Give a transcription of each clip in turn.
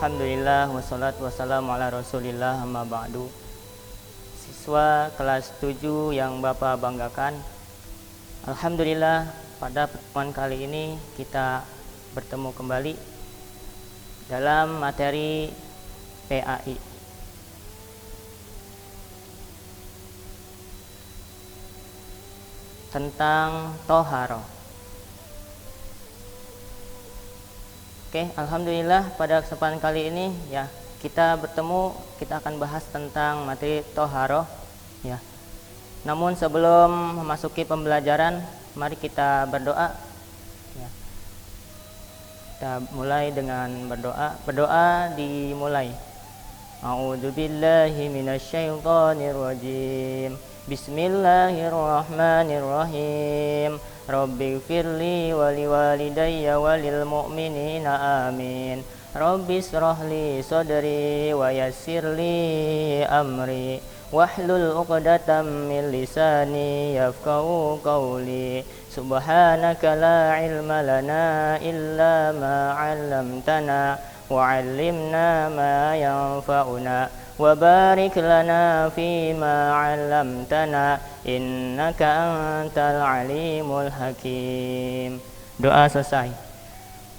Alhamdulillah wassalatu wassalamu ala rasulillah amma ba'du. Siswa kelas 7 yang Bapak banggakan, Alhamdulillah pada pertemuan kali ini kita bertemu kembali dalam materi PAI. Tentang Toharoh. Oke, Alhamdulillah pada kesempatan kali ini ya kita akan bahas tentang materi Toharoh ya. Namun sebelum memasuki pembelajaran, mari kita berdoa ya. Kita mulai dengan berdoa. Berdoa dimulai. A'udzubillahi minasyaitonirrajim. Bismillahirrahmanirrahim. Rabbighfirli wa liwalidayya walil mu'minina amin. Rabbi shrahli sadri wa yassirli amri wahlul 'uqdatam min lisani yafqahu qawli. Subhanaka la ilma lana illa ma 'allamtana wa 'allimna ma yanfa'una wa barik lana fima 'allamtana innaka antal alimul hakim. Doa selesai.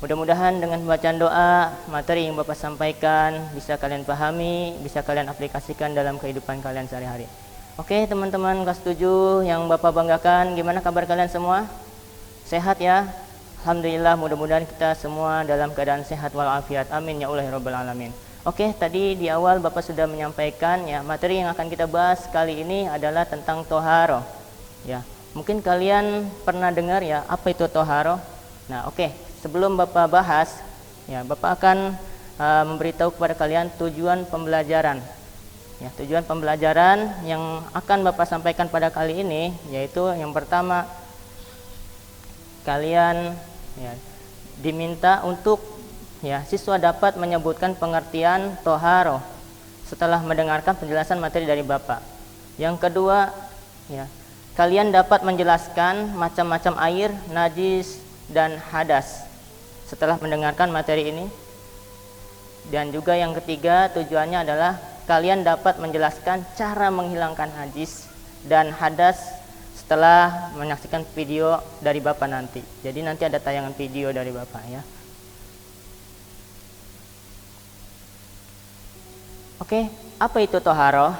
Mudah-mudahan dengan bacaan doa, materi yang Bapak sampaikan bisa kalian pahami, bisa kalian aplikasikan dalam kehidupan kalian sehari-hari. Oke, teman-teman kelas 7 yang Bapak banggakan, gimana kabar kalian semua? Sehat ya? Alhamdulillah, mudah-mudahan kita semua dalam keadaan sehat walafiat. Amin ya Allah ya rabbal alamin. Oke, tadi di awal Bapak sudah menyampaikan ya, materi yang akan kita bahas kali ini adalah tentang Toharoh. Ya, mungkin kalian pernah dengar ya, apa itu Toharoh? Nah, oke, sebelum Bapak bahas, ya, Bapak akan memberitahu kepada kalian tujuan pembelajaran. Ya, tujuan pembelajaran yang akan Bapak sampaikan pada kali ini, yaitu yang pertama, kalian ya, diminta untuk ya, siswa dapat menyebutkan pengertian Toharoh setelah mendengarkan penjelasan materi dari Bapak. Yang kedua, ya, kalian dapat menjelaskan macam-macam air, najis, dan hadas setelah mendengarkan materi ini. Dan juga yang ketiga, tujuannya adalah kalian dapat menjelaskan cara menghilangkan najis dan hadas setelah menyaksikan video dari Bapak nanti. Jadi nanti ada tayangan video dari Bapak ya. Oke, apa itu Toharoh?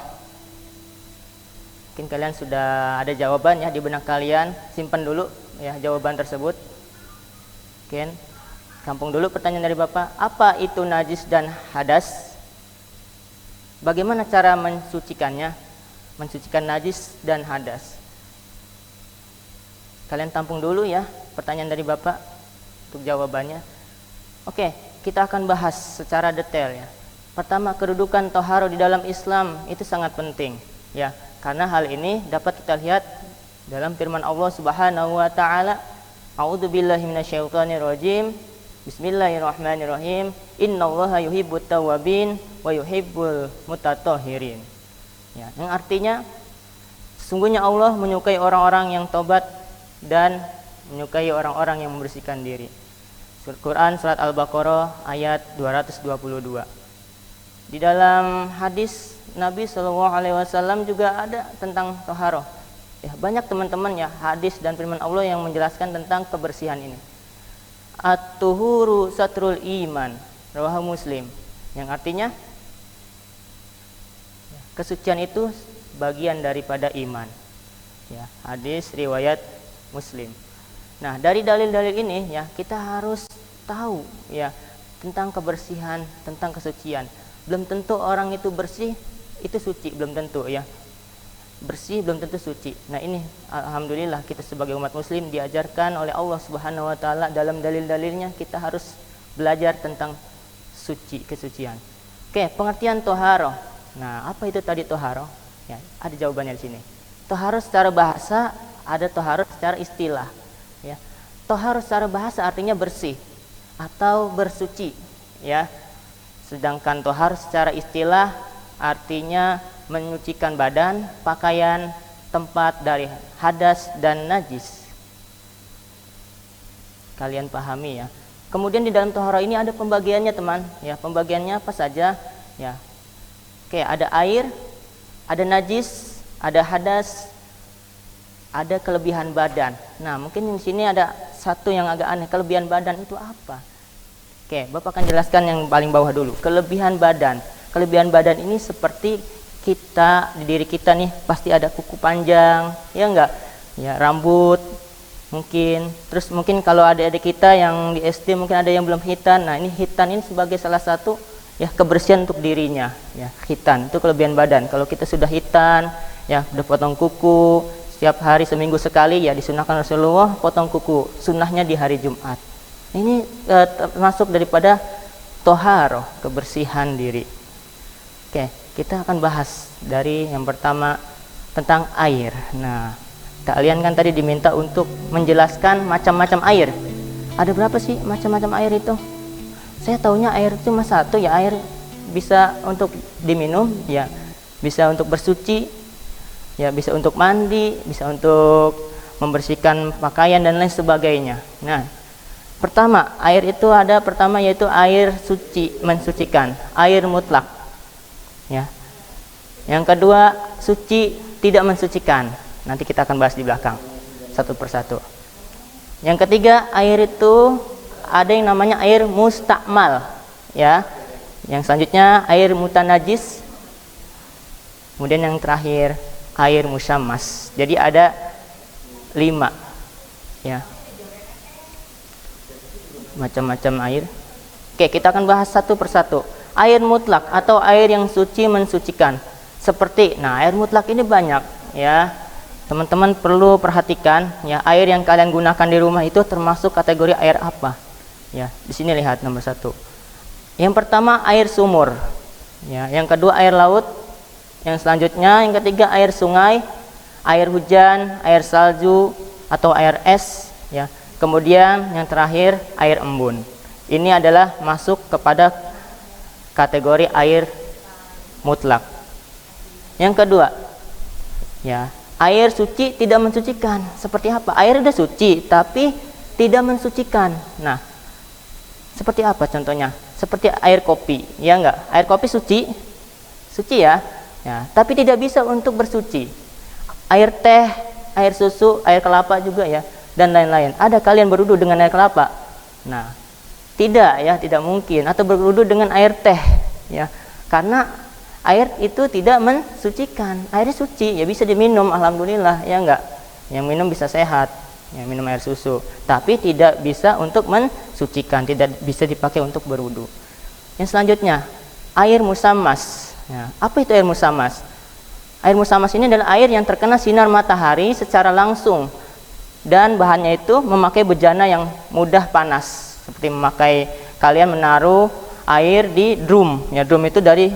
Mungkin kalian sudah ada jawaban ya di benak kalian. Simpan dulu ya jawaban tersebut. Oke, tampung dulu pertanyaan dari Bapak. Apa itu najis dan hadas? Bagaimana cara mensucikannya? Mensucikan najis dan hadas. Kalian tampung dulu ya pertanyaan dari Bapak untuk jawabannya. Oke, kita akan bahas secara detail ya. Pertama, kedudukan Toharoh di dalam Islam itu sangat penting ya, karena hal ini dapat kita lihat dalam firman Allah Subhanahu wa taala, A'udzubillahi minasyaitonirrajim. Bismillahirrahmanirrahim. Innallaha yuhibbut tawwabin wa yuhibbul mutatahhirin. Ya, yang artinya sesungguhnya Allah menyukai orang-orang yang tobat dan menyukai orang-orang yang membersihkan diri. Quran surat Al-Baqarah ayat 222. Di dalam hadis Nabi SAW juga ada tentang Toharoh. Ya, banyak teman-teman ya hadis dan firman Allah yang menjelaskan tentang kebersihan ini. At-tuhuru satrul iman, rawahu Muslim. Yang artinya kesucian itu bagian daripada iman. Ya, hadis riwayat Muslim. Nah, dari dalil-dalil ini ya kita harus tahu ya tentang kebersihan, tentang kesucian. Belum tentu orang itu bersih itu suci, belum tentu ya. Bersih belum tentu suci. Nah, ini alhamdulillah kita sebagai umat muslim diajarkan oleh Allah Subhanahu wa taala dalam dalil-dalilnya kita harus belajar tentang suci, kesucian. Oke, pengertian Toharoh. Nah, apa itu tadi Toharoh? Ya, ada jawabannya di sini. Toharoh secara bahasa, ada Toharoh secara istilah ya. Toharoh secara bahasa artinya bersih atau bersuci ya. Sedangkan Toharoh secara istilah artinya menyucikan badan, pakaian, tempat dari hadas dan najis. Kalian pahami ya. Kemudian di dalam tohara ini ada pembagiannya teman, ya pembagiannya apa saja, ya. Oke, ada air, ada najis, ada hadas, ada kelebihan badan. Nah, mungkin di sini ada satu yang agak aneh, kelebihan badan itu apa? Oke, Bapak akan jelaskan yang paling bawah dulu. Kelebihan badan. Kelebihan badan ini seperti kita, di diri kita nih pasti ada kuku panjang, ya enggak? Ya, rambut mungkin. Terus mungkin kalau adik-adik kita yang di SD mungkin ada yang belum khitan. Nah, ini khitan ini sebagai salah satu ya kebersihan untuk dirinya, ya. Khitan itu kelebihan badan. Kalau kita sudah khitan, ya udah potong kuku, setiap hari seminggu sekali ya disunahkan Rasulullah potong kuku. Sunnahnya di hari Jumat. Ini termasuk daripada toharoh, kebersihan diri. Oke, kita akan bahas dari yang pertama tentang air. Nah, kalian kan tadi diminta untuk menjelaskan macam-macam air. Ada berapa sih macam-macam air itu? Saya taunya air cuma satu, ya air bisa untuk diminum, ya bisa untuk bersuci, ya bisa untuk mandi, bisa untuk membersihkan pakaian dan lain sebagainya. Nah, pertama air itu ada pertama yaitu air suci, mensucikan, air mutlak, ya. Yang kedua suci, tidak mensucikan. Nanti kita akan bahas di belakang satu persatu. Yang ketiga air itu ada yang namanya air mustakmal, ya. Yang selanjutnya air mutanajis. Kemudian yang terakhir air musyammas. Jadi ada 5, ya, macam-macam air. Oke, kita akan bahas satu persatu. Air mutlak atau air yang suci mensucikan. Seperti, nah air mutlak ini banyak, ya. Teman-teman perlu perhatikan, ya, air yang kalian gunakan di rumah itu termasuk kategori air apa? Ya, di sini lihat nomor 1. Yang pertama air sumur, ya. Yang kedua air laut. Yang selanjutnya, yang ketiga air sungai, air hujan, air salju atau air es, ya. Kemudian yang terakhir air embun. Ini adalah masuk kepada kategori air mutlak. Yang kedua, ya, air suci tidak mensucikan. Seperti apa? Air sudah suci tapi tidak mensucikan. Nah, seperti apa contohnya? Seperti air kopi, ya enggak? Air kopi suci, suci ya, ya. Tapi tidak bisa untuk bersuci. Air teh, air susu, air kelapa juga ya, dan lain-lain. Ada kalian berwudu dengan air kelapa? Nah, tidak ya, tidak mungkin. Atau berwudu dengan air teh, ya, karena air itu tidak mensucikan. Airnya suci, ya bisa diminum, alhamdulillah, ya enggak? Yang minum bisa sehat, ya minum air susu. Tapi tidak bisa untuk mensucikan, tidak bisa dipakai untuk berwudu. Yang selanjutnya, air musammas. Ya, apa itu air musammas? Air musammas ini adalah air yang terkena sinar matahari secara langsung dan bahannya itu memakai bejana yang mudah panas. Seperti memakai kalian menaruh air di drum, ya drum itu dari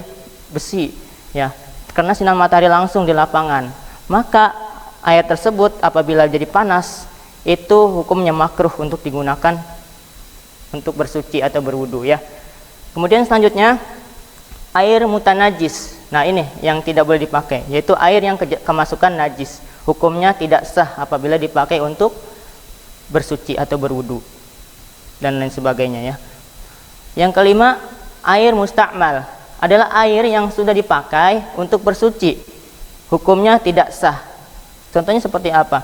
besi, ya, karena sinar matahari langsung di lapangan, maka air tersebut apabila jadi panas itu hukumnya makruh untuk digunakan untuk bersuci atau berwudu, ya. Kemudian selanjutnya air mutanajis. Nah, ini yang tidak boleh dipakai, yaitu air yang kemasukan najis, hukumnya tidak sah apabila dipakai untuk bersuci atau berwudu dan lain sebagainya, ya. Yang kelima, air mustakmal adalah air yang sudah dipakai untuk bersuci, hukumnya tidak sah. Contohnya seperti apa?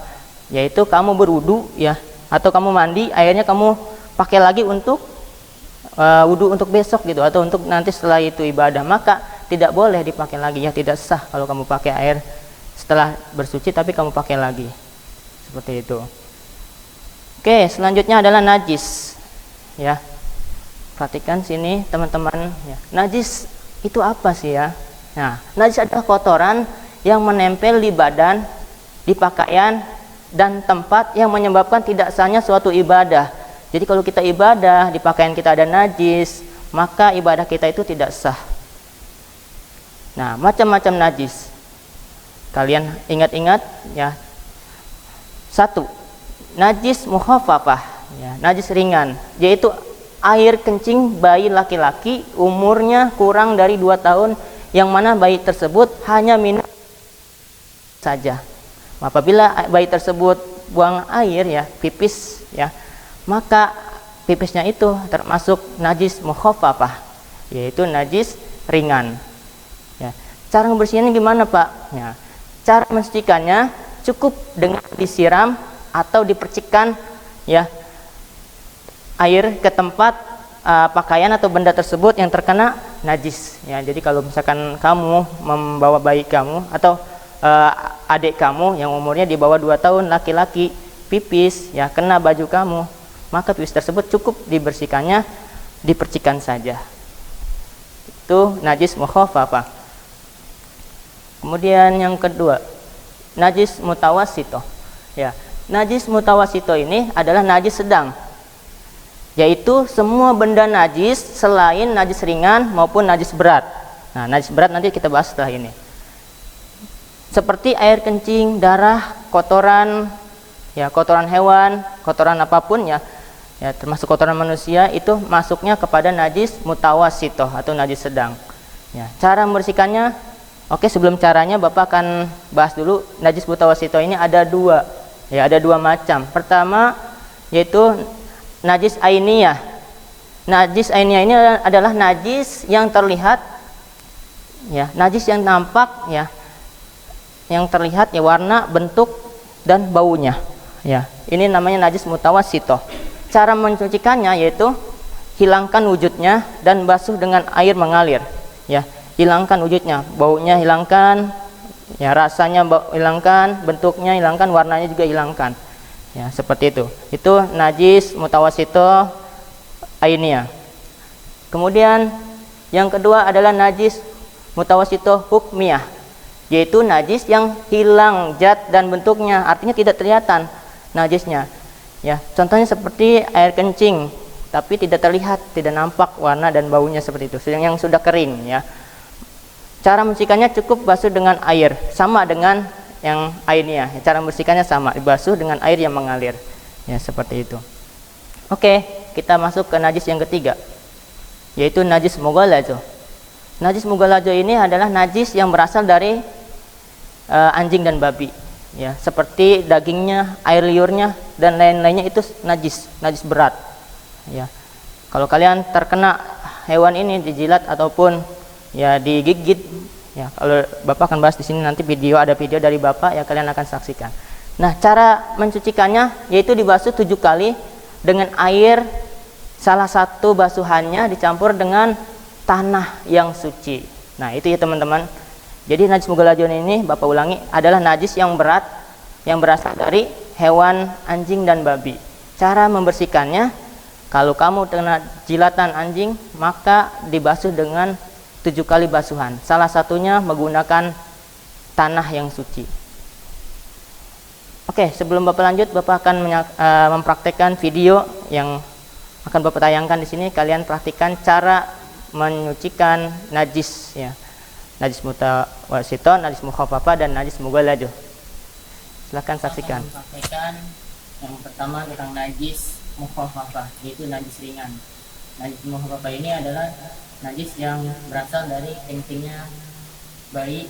Yaitu kamu berwudu, ya, atau kamu mandi, airnya kamu pakai lagi untuk wudu untuk besok gitu, atau untuk nanti setelah itu ibadah, maka tidak boleh dipakai lagi, ya, tidak sah kalau kamu pakai air setelah bersuci tapi kamu pakai lagi, seperti itu. Oke, selanjutnya adalah najis, ya. Perhatikan sini teman-teman, ya. Najis itu apa sih, ya? Nah, najis adalah kotoran yang menempel di badan, di pakaian, dan tempat yang menyebabkan tidak sahnya suatu ibadah. Jadi kalau kita ibadah, di pakaian kita ada najis, maka ibadah kita itu tidak sah. Nah, macam-macam najis. Kalian ingat-ingat, ya. 1. Najis mukhafafah, ya, najis ringan, yaitu air kencing bayi laki-laki umurnya kurang dari 2 tahun, yang mana bayi tersebut hanya minum saja. Apabila bayi tersebut buang air, ya, pipis, ya, maka pipisnya itu termasuk najis mukhafafah, yaitu najis ringan. Ya. Cara membersihkannya gimana, Pak? Ya. Cara mensucikannya cukup dengan disiram atau dipercikkan ya air ke tempat pakaian atau benda tersebut yang terkena najis. Ya, jadi kalau misalkan kamu membawa bayi kamu atau adik kamu yang umurnya di bawah 2 tahun laki-laki pipis ya kena baju kamu, maka pipis tersebut cukup dibersihkannya dipercikan saja. Itu najis mukhafafah. Kemudian yang kedua, najis mutawassito. Ya, najis mutawassito ini adalah najis sedang, yaitu semua benda najis selain najis ringan maupun najis berat. Nah, najis berat nanti kita bahas setelah ini. Seperti air kencing, darah, kotoran, ya kotoran hewan, kotoran apapun ya, ya termasuk kotoran manusia itu masuknya kepada najis mutawassito atau najis sedang. Ya, cara membersihkannya, oke sebelum caranya Bapak akan bahas dulu najis mutawassito ini ada dua, ya ada dua macam. Pertama yaitu najis ainiyah. Najis ainiyah ini adalah najis yang terlihat, ya najis yang nampak ya, yang terlihat ya warna, bentuk dan baunya. Ya, ini namanya najis mutawassito. Cara mencucikannya yaitu hilangkan wujudnya dan basuh dengan air mengalir. Ya, hilangkan wujudnya, baunya hilangkan, ya rasanya hilangkan, bentuknya hilangkan, warnanya juga hilangkan. Ya, seperti itu. Itu najis mutawassito ainiyah. Kemudian yang kedua adalah najis mutawassito hukmiyah, yaitu najis yang hilang zat dan bentuknya, artinya tidak kelihatan najisnya. Ya, contohnya seperti air kencing, tapi tidak terlihat, tidak nampak warna dan baunya seperti itu, yang sudah kering ya. Cara membersihkannya cukup basuh dengan air, sama dengan yang ainiyah. Cara membersihkannya sama, dibasuh dengan air yang mengalir. Ya, seperti itu. Oke, kita masuk ke najis yang ketiga, yaitu najis mughaladzoh. Najis mughaladzoh ini adalah najis yang berasal dari anjing dan babi, ya seperti dagingnya, air liurnya dan lain-lainnya itu najis berat. Ya, kalau kalian terkena hewan ini dijilat ataupun ya digigit, ya kalau Bapak akan bahas di sini nanti ada video dari Bapak ya kalian akan saksikan. Nah, cara mencucikannya yaitu dibasuh 7 kali dengan air, salah satu basuhannya dicampur dengan tanah yang suci. Nah, itu ya teman-teman. Jadi najis mughaladzoh ini Bapak ulangi adalah najis yang berat yang berasal dari hewan anjing dan babi. Cara membersihkannya, kalau kamu kena jilatan anjing maka dibasuh dengan 7 kali basuhan. Salah satunya menggunakan tanah yang suci. Oke, sebelum Bapak lanjut, Bapak akan mempraktekkan video yang akan Bapak tayangkan di sini. Kalian praktikkan cara menyucikan najis ya. Najis mutawassito, najis mukhafafah dan najis mughaladzoh. Silakan saksikan. Mempraktekkan yang pertama tentang najis mukhafafah, yaitu najis ringan. Najis mukhafafah ini adalah najis yang berasal dari kencingnya bayi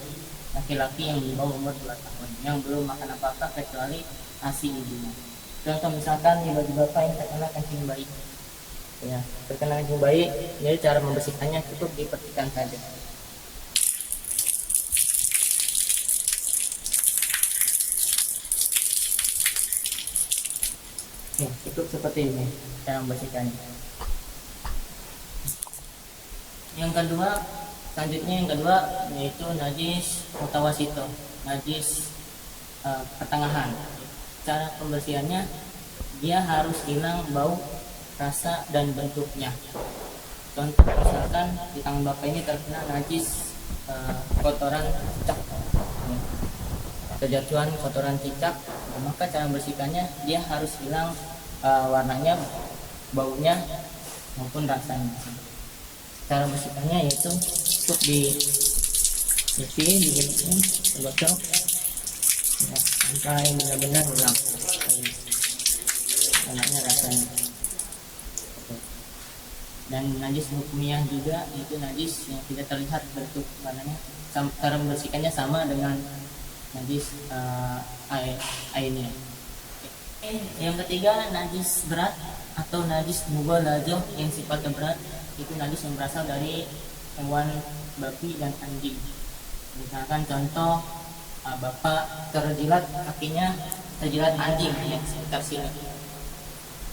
laki-laki yang di bawah umur 2 tahun yang belum makan apa-apa kecuali ASI ibunya. Contoh misalkan di baju Bapak ini terkena kencing bayi, ya terkena kencing bayi, jadi cara membersihkannya cukup dipercikan saja. Ya, cukup seperti ini cara membersihkannya. Yang kedua, selanjutnya yang kedua yaitu najis mutawassito, najis pertengahan. Cara pembersihannya, dia harus hilang bau, rasa dan bentuknya. Contoh misalkan di tangan Bapak ini terkena najis kotoran cicak, kejatuhan kotoran cicak, maka cara membersihkannya dia harus hilang warnanya, baunya maupun rasanya. Cara bersihkannya yaitu cukup digosok ya, sampai benar-benar hilang enaknya rasanya. Dan najis hukmiyah juga, yaitu najis yang tidak terlihat bentuk warnanya. Cara membersihkannya sama dengan najis ainiyah. Yang ketiga, najis berat atau najis mughaladzah yang sifatnya berat, itu najis yang berasal dari hewan babi dan anjing. Misalkan contoh, bapak terjilat kakinya, terjilat anjing ya, sekitar sini,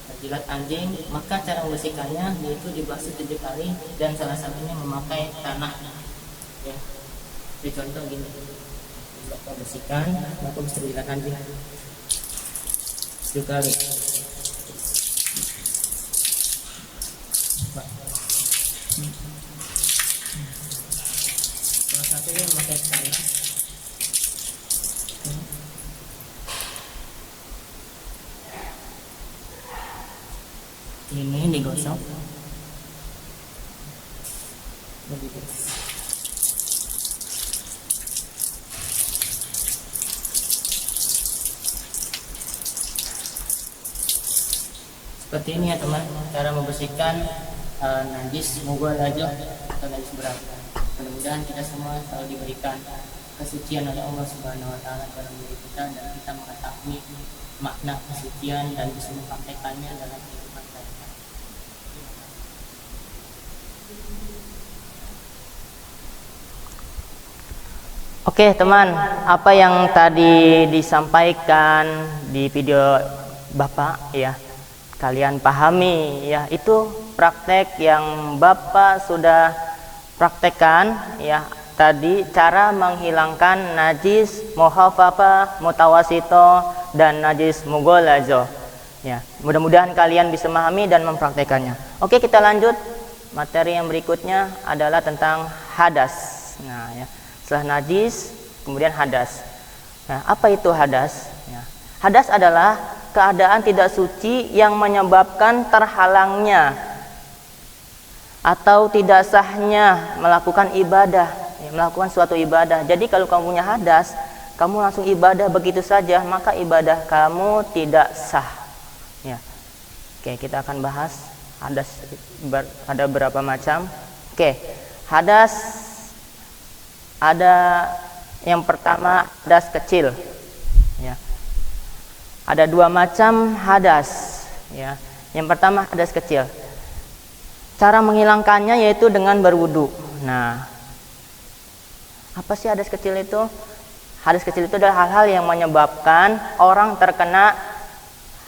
terjilat anjing, maka cara membersihkannya yaitu dibasuh 7 kali dan salah satunya memakai tanah ya. Jadi contoh gini, bapak bersihkan, bapak bisa terjilat anjing 7 kali. Salah satunya memakai tanah. Ini digosok. Seperti ini ya teman, cara membersihkan najis mughaladzah atau najis berat. Mudah-mudahan kita semua selalu diberikan kesucian oleh Allah Subhanahu wa taala dalam diri kita, dan kita mengetahui makna kesucian dan bisa mempraktekannya dalam kehidupan kita. Oke teman, apa yang tadi disampaikan di video Bapak ya, kalian pahami ya, itu praktek yang Bapak sudah praktekkan ya tadi, cara menghilangkan najis mukhafafah, mutawasito, dan najis mughaladzah ya. Mudah-mudahan kalian bisa memahami dan mempraktekannya. Oke, kita lanjut. Materi yang berikutnya adalah tentang hadas. Nah ya, setelah najis kemudian hadas. Nah, apa itu hadas ya? Hadas adalah keadaan tidak suci yang menyebabkan terhalangnya atau tidak sahnya melakukan ibadah, ya, melakukan suatu ibadah. Jadi kalau kamu punya hadas, kamu langsung ibadah begitu saja, maka ibadah kamu tidak sah ya. Oke, kita akan bahas hadas ada berapa macam. Oke, hadas ada yang pertama, hadas kecil ya. Ada 2 macam hadas ya. Yang pertama, hadas kecil. Cara menghilangkannya yaitu dengan berwudu. Nah, apa sih hadas kecil itu? Hadas kecil itu adalah hal-hal yang menyebabkan orang terkena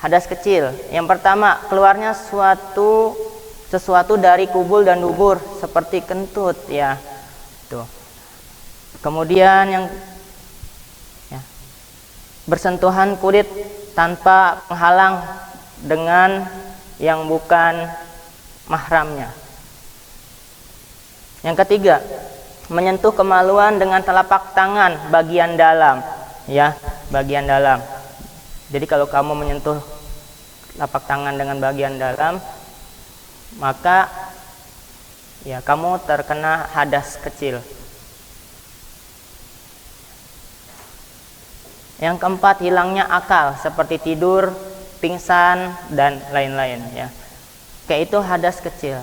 hadas kecil. Yang pertama, keluarnya sesuatu dari kubul dan dubur seperti kentut ya. Tuh. Kemudian yang ya, bersentuhan kulit tanpa penghalang dengan yang bukan mahramnya. Yang ketiga, menyentuh kemaluan dengan telapak tangan bagian dalam ya, bagian dalam. Jadi kalau kamu menyentuh telapak tangan dengan bagian dalam, maka ya kamu terkena hadas kecil. Yang keempat, hilangnya akal seperti tidur, pingsan, dan lain-lain ya. Kayak itu hadas kecil.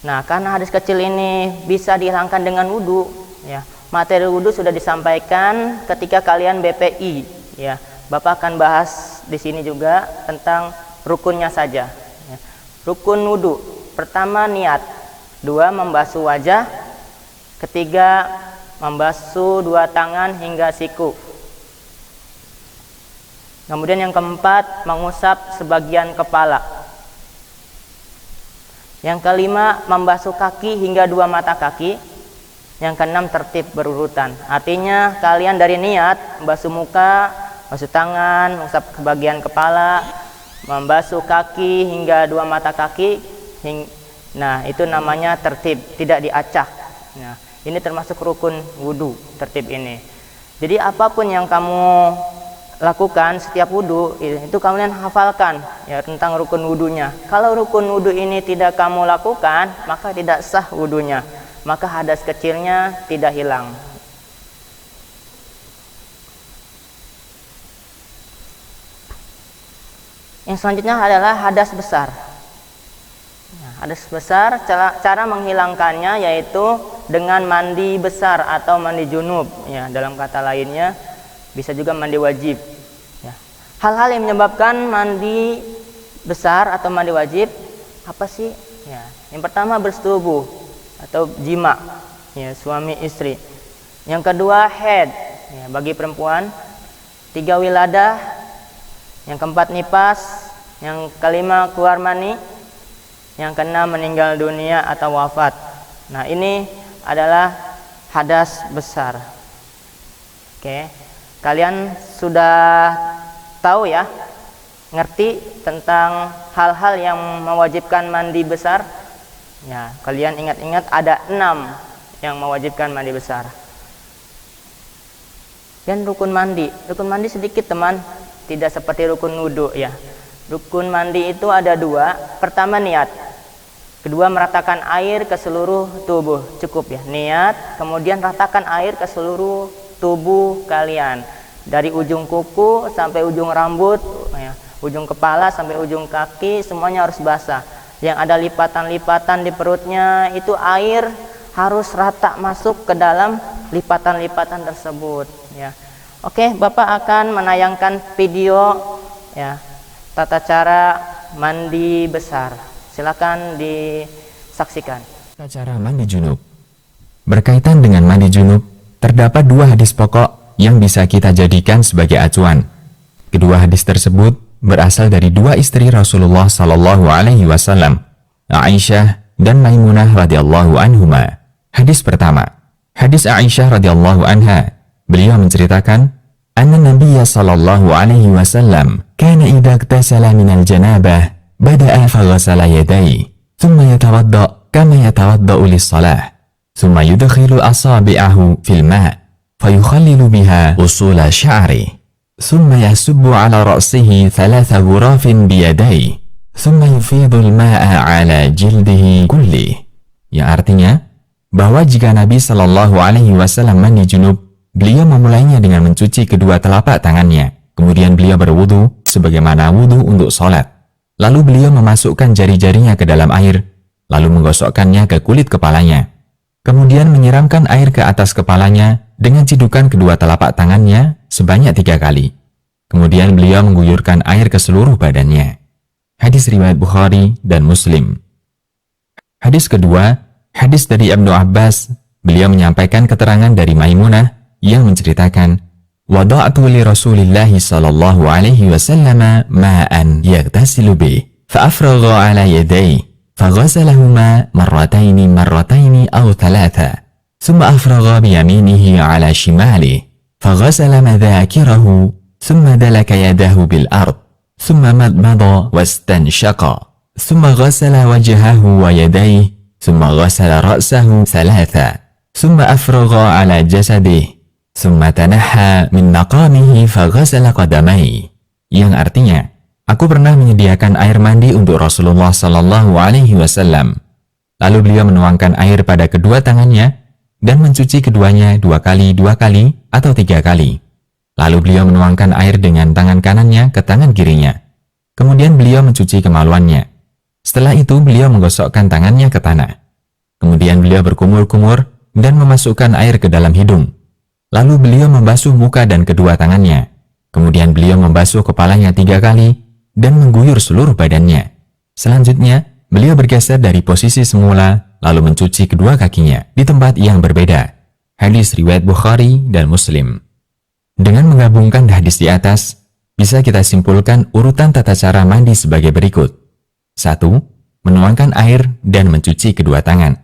Nah, karena hadas kecil ini bisa dihilangkan dengan wudhu ya. Materi wudhu sudah disampaikan ketika kalian BPI ya. Bapak akan bahas di sini juga tentang rukunnya saja ya. Rukun wudhu, pertama niat, 2 membasuh wajah, ketiga membasuh 2 tangan hingga siku. Kemudian yang keempat, mengusap sebagian kepala. Yang kelima, membasuh kaki hingga 2 mata kaki. Yang keenam, tertib berurutan. Artinya kalian dari niat membasuh muka, membasuh tangan, mengusap bagian kepala, membasuh kaki hingga 2 mata kaki. Nah, itu namanya tertib, tidak diacak. Nah, ini termasuk rukun wudhu, tertib ini. Jadi apapun yang kamu lakukan setiap wudhu itu kalian hafalkan ya tentang rukun wudhunya. Kalau rukun wudhu ini tidak kamu lakukan, maka tidak sah wudhunya, maka hadas kecilnya tidak hilang. Yang selanjutnya adalah hadas besar. Nah, hadas besar, cara menghilangkannya yaitu dengan mandi besar atau mandi junub ya, dalam kata lainnya bisa juga mandi wajib ya. hal-hal yang menyebabkan mandi besar atau mandi wajib apa sih? Ya, yang pertama bersetubuh atau jima, ya, suami istri. Yang kedua haid, ya, bagi perempuan. 3 wiladah. Yang keempat nifas. Yang kelima keluar mani. Yang keenam meninggal dunia atau wafat. Nah, ini adalah hadas besar. Oke, kalian sudah tahu ya, ngerti tentang hal-hal yang mewajibkan mandi besar? Ya, kalian ingat-ingat ada 6 yang mewajibkan mandi besar. Dan rukun mandi sedikit teman, tidak seperti rukun wudhu ya. Rukun mandi itu ada 2. Pertama niat, kedua meratakan air ke seluruh tubuh. Cukup ya, niat, kemudian ratakan air ke seluruh tubuh kalian, dari ujung kuku sampai ujung rambut ya, ujung kepala sampai ujung kaki, semuanya harus basah. Yang ada lipatan-lipatan di perutnya itu air harus rata masuk ke dalam lipatan-lipatan tersebut ya. Oke, Bapak akan menayangkan video ya, tata cara mandi besar. Silakan disaksikan. Tata cara mandi junub. Berkaitan dengan mandi junub, terdapat 2 hadis pokok yang bisa kita jadikan sebagai acuan. Kedua hadis tersebut berasal dari 2 istri Rasulullah Sallallahu Alaihi Wasallam, Aisyah dan Maimunah radhiyallahu anhuma. Hadis pertama, hadis Aisyah radhiyallahu anha. Beliau menceritakan, anna Nabiyya Sallallahu Alaihi Wasallam kana idza iktasala minal janabah bada'a faghasala yadayhi thumma yatawadda kama yatawadda'u lis-shalah thumma yudkhilu asabi'ahu fil ma' fayukhallilu biha usula sya'ri thumma yasubbu 'ala ra'sihi 3 ghurafin biyadayhi thumma yufidhu al-ma'a 'ala jildihi kulli. Yang artinya bahwa jika Nabi Sallallahu Alaihi Wasallam mandi junub, beliau memulainya dengan mencuci kedua telapak tangannya. Kemudian beliau berwudu sebagaimana wudu untuk sholat. Lalu beliau memasukkan jari-jarinya ke dalam air, lalu menggosokkannya ke kulit kepalanya. Kemudian menyiramkan air ke atas kepalanya dengan cidukan kedua telapak tangannya sebanyak 3 kali. Kemudian beliau mengguyurkan air ke seluruh badannya. Hadis riwayat Bukhari dan Muslim. Hadis kedua, hadis dari Ibnu Abbas. Beliau menyampaikan keterangan dari Maimunah yang menceritakan, wada'tu li Rasulillah sallallahu alaihi wasallam ma'an yaghtasilu bih fa afragha 'ala yadayhi fa ghasalahuma marrataini aw thalatha thumma afragha bi yaminihi 'ala shimalihi fa ghasala madhakirahu thumma dalaka yadahu bil ard thumma madmada wastanshaqa thumma ghasala wajhahu wa yadayhi thumma ghasala ra'sahu thalatha thumma afragha 'ala jasadihi thumma tanaha min maqamihi faghasala qadamaihi. Yang artinya, aku pernah menyediakan air mandi untuk Rasulullah Sallallahu Alaihi Wasallam. Lalu beliau menuangkan air pada kedua tangannya dan mencuci keduanya 2 kali, atau 3 kali. Lalu beliau menuangkan air dengan tangan kanannya ke tangan kirinya. Kemudian beliau mencuci kemaluannya. Setelah itu beliau menggosokkan tangannya ke tanah. Kemudian beliau berkumur-kumur dan memasukkan air ke dalam hidung. Lalu beliau membasuh muka dan kedua tangannya. Kemudian beliau membasuh kepalanya 3 kali dan mengguyur seluruh badannya. Selanjutnya, beliau bergeser dari posisi semula lalu mencuci kedua kakinya di tempat yang berbeda. Hadis riwayat Bukhari dan Muslim. Dengan menggabungkan hadis di atas, bisa kita simpulkan urutan tata cara mandi sebagai berikut. 1. Menuangkan air dan mencuci kedua tangan.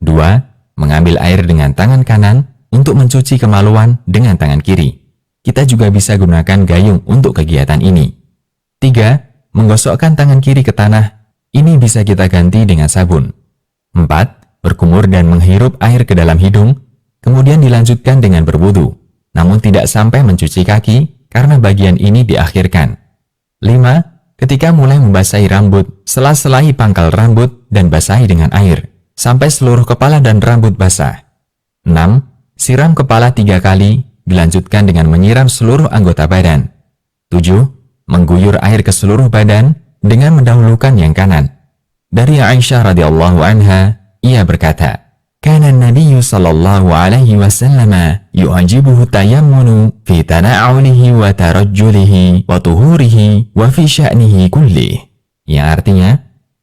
2. Mengambil air dengan tangan kanan untuk mencuci kemaluan dengan tangan kiri. Kita juga bisa gunakan gayung untuk kegiatan ini. 3. Menggosokkan tangan kiri ke tanah. Ini bisa kita ganti dengan sabun. 4. Berkumur dan menghirup air ke dalam hidung, kemudian dilanjutkan dengan berwudu, namun tidak sampai mencuci kaki karena bagian ini diakhirkan. 5. Ketika mulai membasahi rambut, sela-selahi pangkal rambut dan basahi dengan air, sampai seluruh kepala dan rambut basah. 6. Siram kepala 3 kali, dilanjutkan dengan menyiram seluruh anggota badan. 7. Mengguyur air ke seluruh badan dengan mendahulukan yang kanan. Dari Aisyah radhiyallahu anha, ia berkata, Kana an-nabiy sallallahu alaihi wasallam yu'jibuhu tayammunu fi tana'ulihi wa tarajjulihi wa tuhurihi wa fi sya'nihi kulli. Yang artinya,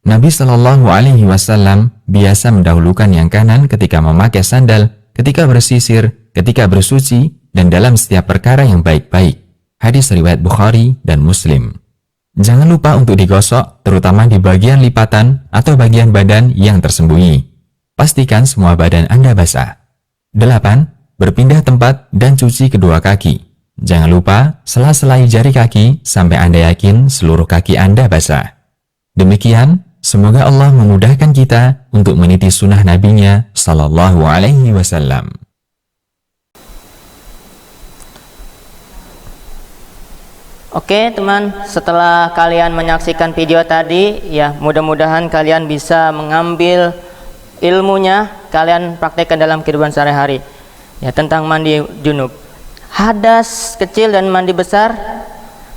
Nabi Shallallahu Alaihi Wasallam biasa mendahulukan yang kanan ketika memakai sandal, ketika bersisir, ketika bersuci, dan dalam setiap perkara yang baik-baik. Hadis riwayat Bukhari dan Muslim. Jangan lupa untuk digosok, terutama di bagian lipatan atau bagian badan yang tersembunyi. Pastikan semua badan Anda basah. 8. Berpindah tempat dan cuci kedua kaki. Jangan lupa sela-selai jari kaki sampai Anda yakin seluruh kaki Anda basah. Demikian, semoga Allah memudahkan kita untuk meniti sunnah Nabi-Nya Sallallahu Alaihi Wasallam. Oke teman, setelah kalian menyaksikan video tadi, ya mudah-mudahan kalian bisa mengambil ilmunya, kalian praktekkan dalam kehidupan sehari-hari. Ya, tentang mandi junub. Hadas kecil dan mandi besar,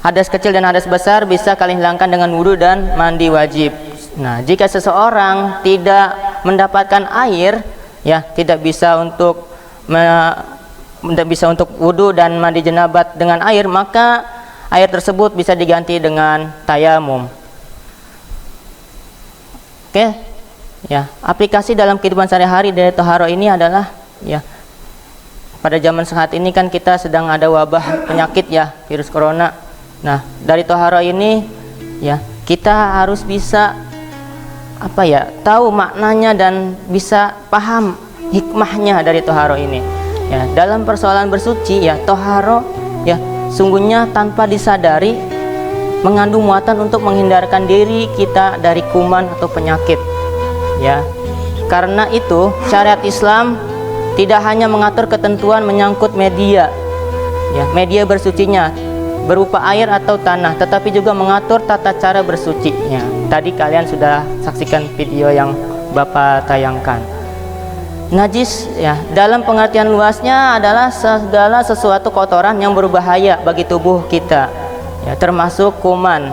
hadas kecil dan hadas besar bisa kalian hilangkan dengan wudhu dan mandi wajib. Nah, jika seseorang tidak mendapatkan air, ya tidak bisa untuk wudhu dan mandi jenabat dengan air, maka air tersebut bisa diganti dengan tayamum. Oke. Ya, aplikasi dalam kehidupan sehari-hari dari toharo ini adalah, ya, pada zaman saat ini kan kita sedang ada wabah penyakit, ya, virus corona. Nah, dari toharo ini, ya, kita harus bisa tahu maknanya dan bisa paham hikmahnya dari toharo ini. Ya, dalam persoalan bersuci, ya, toharo, ya, sungguhnya tanpa disadari mengandung muatan untuk menghindarkan diri kita dari kuman atau penyakit. Ya, karena itu syariat Islam tidak hanya mengatur ketentuan menyangkut media, ya, media bersucinya berupa air atau tanah, tetapi juga mengatur tata cara bersucinya. Tadi kalian sudah saksikan video yang Bapak tayangkan. Najis, ya, dalam pengertian luasnya adalah segala sesuatu kotoran yang berbahaya bagi tubuh kita, ya, termasuk kuman,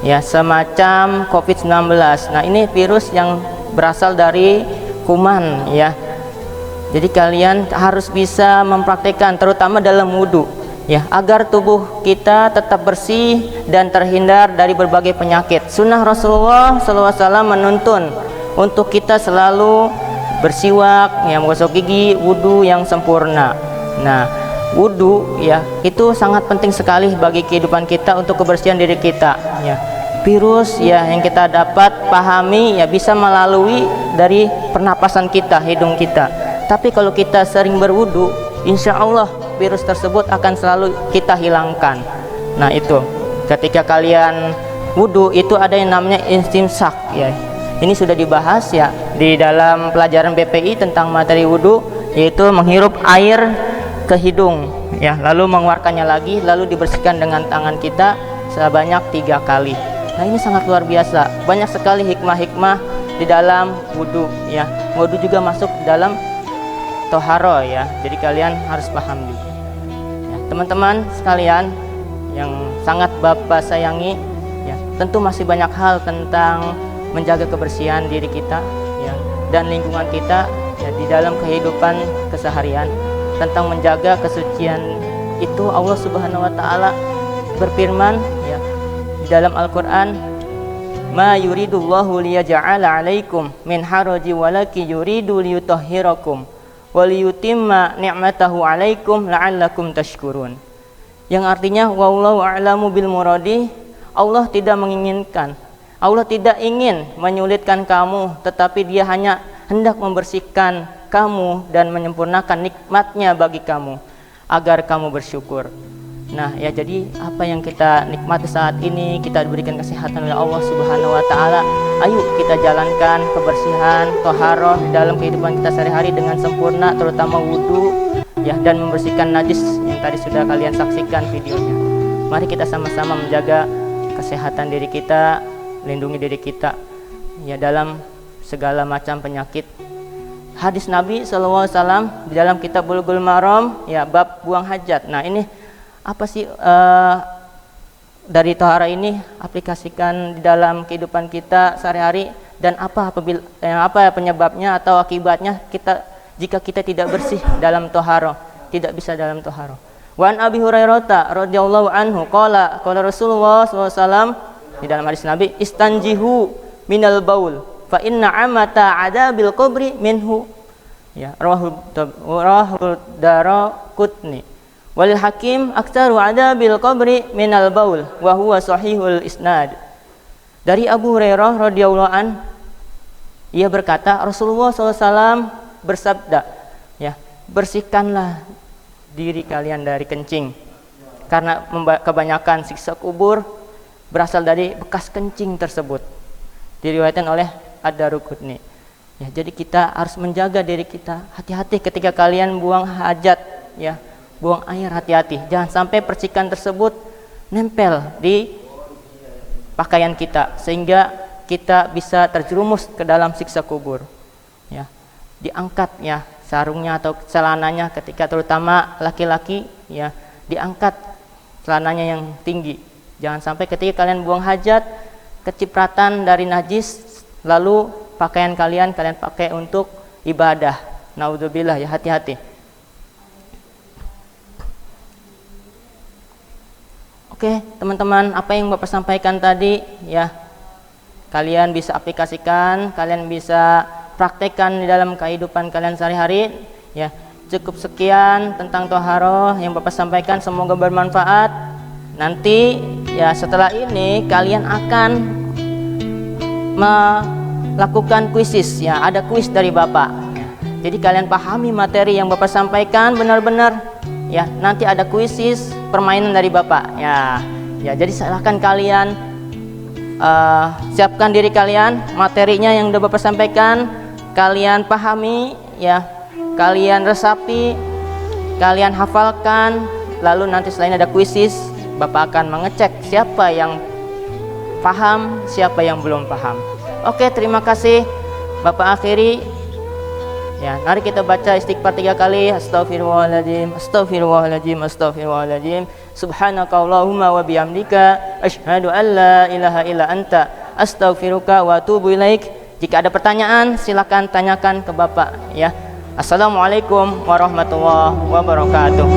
ya, semacam COVID-19. Nah, ini virus yang berasal dari kuman, ya. Jadi kalian harus bisa mempraktikkan terutama dalam wudhu, ya, agar tubuh kita tetap bersih dan terhindar dari berbagai penyakit. Sunnah Rasulullah SAW menuntun untuk kita selalu bersiwak, ya, menggosok gigi, wudhu yang sempurna. Nah, wudhu, ya, itu sangat penting sekali bagi kehidupan kita untuk kebersihan diri kita, ya. Virus, ya, yang kita dapat pahami, ya, bisa melalui dari pernapasan kita, hidung kita. Tapi kalau kita sering berwudu, insya Allah virus tersebut akan selalu kita hilangkan. Nah, itu ketika kalian wudu itu ada yang namanya istimsak, ya. Ini sudah dibahas, ya, di dalam pelajaran BPI tentang materi wudu, yaitu menghirup air ke hidung, ya, lalu mengeluarkannya lagi, lalu dibersihkan dengan tangan kita sebanyak 3 kali. Nah, ini sangat luar biasa. Banyak sekali hikmah-hikmah di dalam wudhu, ya. Wudhu juga masuk dalam toharo, ya. Jadi kalian harus paham juga. Ya, teman-teman sekalian yang sangat Bapak sayangi, ya, tentu masih banyak hal tentang menjaga kebersihan diri kita, ya, dan lingkungan kita, ya, di dalam kehidupan keseharian. Tentang menjaga kesucian itu Allah Subhanahu wa taala berfirman, ya, dalam Al-Quran, ma yuridullahu liyaja'ala alaikum min haraji walaki yuridu liyutahhirakum wa liyutimma ni'matahu alaikum la'allakum tashkurun. Yang artinya, wallahu a'lamu bil muradi, Allah tidak menginginkan, Allah tidak ingin menyulitkan kamu, tetapi Dia hanya hendak membersihkan kamu dan menyempurnakan nikmatnya bagi kamu agar kamu bersyukur. Nah, ya, jadi apa yang kita nikmati saat ini, kita diberikan kesehatan oleh Allah Subhanahu wa taala. Ayo kita jalankan kebersihan toharoh dalam kehidupan kita sehari-hari dengan sempurna, terutama wudhu, ya, dan membersihkan najis yang tadi sudah kalian saksikan videonya. Mari kita sama-sama menjaga kesehatan diri kita, lindungi diri kita, ya, dalam segala macam penyakit. Hadis Nabi SAW di dalam kitab Bulughul Maram, ya, bab buang hajat. Nah, ini apa sih dari tohara ini aplikasikan di dalam kehidupan kita sehari-hari dan apa penyebabnya atau akibatnya jika kita tidak bersih dalam toharoh, tidak bisa dalam toharoh. Wa an Abi Hurairah radhiyallahu anhu qala Rasulullah SAW di dalam hadis Nabi, istanjihu minal baul fa inna amata adabil qabri minhu. Ya, rahul Daraqutni wal Hakim aktsaru adabil qabri minal baul wa huwa sahihul isnad. Dari Abu Hurairah radhiyallahu an, ia berkata, Rasulullah SAW bersabda, ya, bersihkanlah diri kalian dari kencing, karena kebanyakan siksa kubur berasal dari bekas kencing tersebut. Diriwayatkan oleh Ad-Daraqutni. Ya, jadi kita harus menjaga diri kita. Hati-hati ketika kalian buang hajat, ya, buang air, hati-hati. Jangan sampai percikan tersebut nempel di pakaian kita sehingga kita bisa terjerumus ke dalam siksa kubur. Ya, diangkat ya sarungnya atau celananya ketika terutama laki-laki, ya, diangkat celananya yang tinggi. Jangan sampai ketika kalian buang hajat kecipratan dari najis lalu pakaian kalian pakai untuk ibadah. Naudzubillah, ya, hati-hati. Oke, teman-teman, apa yang Bapak sampaikan tadi, ya, kalian bisa aplikasikan, kalian bisa praktekkan di dalam kehidupan kalian sehari-hari, ya. Cukup sekian tentang toharoh yang Bapak sampaikan, semoga bermanfaat. Nanti, ya, setelah ini kalian akan melakukan kuisis, ya, ada kuis dari Bapak, ya. Jadi kalian pahami materi yang Bapak sampaikan benar-benar, ya. Nanti ada kuisis permainan dari Bapak, ya. Jadi silahkan kalian siapkan diri kalian, materinya yang sudah Bapak sampaikan kalian pahami, ya, kalian resapi, kalian hafalkan, lalu nanti selain ada kuisis Bapak akan mengecek siapa yang paham, siapa yang belum paham. Oke, terima kasih. Bapak akhiri, ya, mari kita baca istighfar 3 kali. Astaghfirullahaladzim, astaghfirullahaladzim, astaghfirullahaladzim. Subhanakallahumma wa bihamdika asyhadu an la ilaha illa anta astaghfiruka wa atubu ilaik. Jika ada pertanyaan silakan tanyakan ke Bapak, ya. Assalamualaikum warahmatullahi wabarakatuh.